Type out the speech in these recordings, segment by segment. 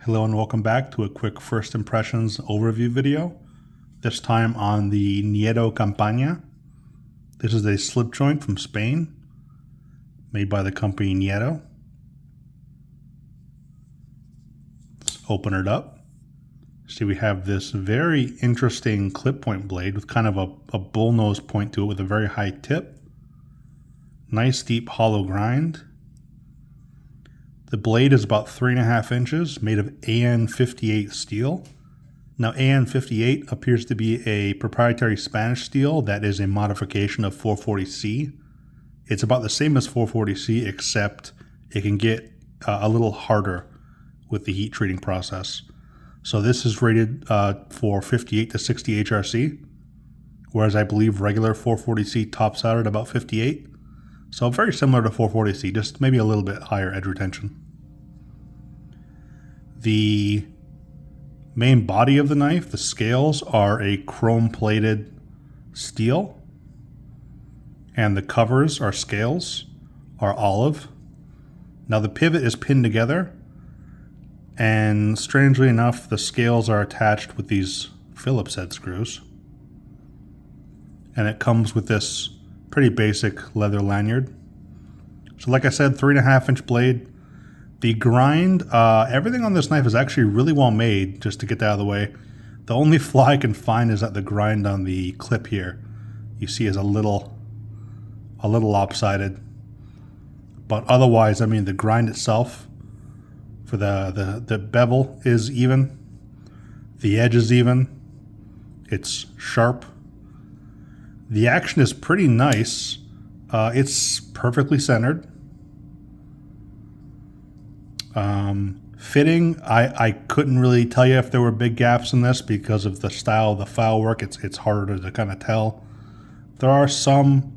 Hello and welcome back to a quick first impressions overview video, this time on the Nieto Campaña. This is a slip joint from Spain, made by the company Nieto. Let's open it up. See, we have this very interesting clip point blade with kind of a bullnose point to it with a very high tip. Nice deep hollow grind. The blade is about 3.5 inches, made of AN58 steel. Now AN58 appears to be a proprietary Spanish steel that is a modification of 440C. It's about the same as 440C, except it can get a little harder with the heat treating process. So this is rated for 58 to 60 HRC, whereas I believe regular 440C tops out at about 58. So very similar to 440C, just maybe a little bit higher edge retention. The main body of the knife, the scales, are a chrome-plated steel, and the covers are scales, are olive. Now the pivot is pinned together, and strangely enough, the scales are attached with these Phillips head screws. And it comes with this pretty basic leather lanyard. So like I said, 3.5 inch blade. The grind, everything on this knife is actually really well made, just to get that out of the way. The only flaw I can find is that the grind on the clip here, you see, is a little lopsided. But otherwise, I mean, the grind itself for the bevel is even. The edge is even. It's sharp. The action is pretty nice. It's perfectly centered. Fitting, I couldn't really tell you if there were big gaps in this because of the style of the file work. It's harder to kind of tell. There are some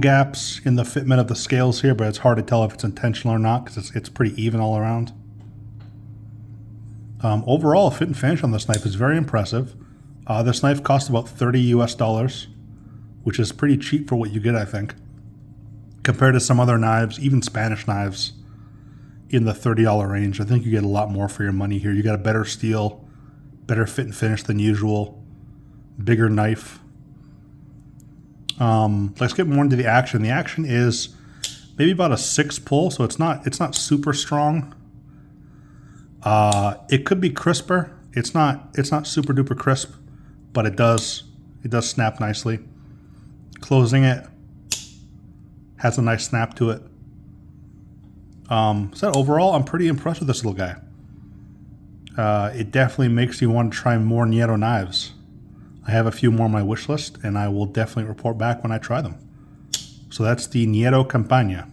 gaps in the fitment of the scales here, but it's hard to tell if it's intentional or not because it's pretty even all around. Overall, fit and finish on this knife is very impressive. This knife costs about $30 US, which is pretty cheap for what you get, I think, compared to some other knives, even Spanish knives in the $30 range. I think you get a lot more for your money here. You got a better steel, better fit and finish than usual, bigger knife. Let's get more into the action. The action is maybe about a 6 pull, so it's not super strong. It could be crisper. It's not super duper crisp, but it does snap nicely. Closing it has a nice snap to it. So overall, I'm pretty impressed with this little guy. It definitely makes you want to try more Nieto knives. I have a few more on my wish list, and I will definitely report back when I try them. So that's the Nieto Campaña.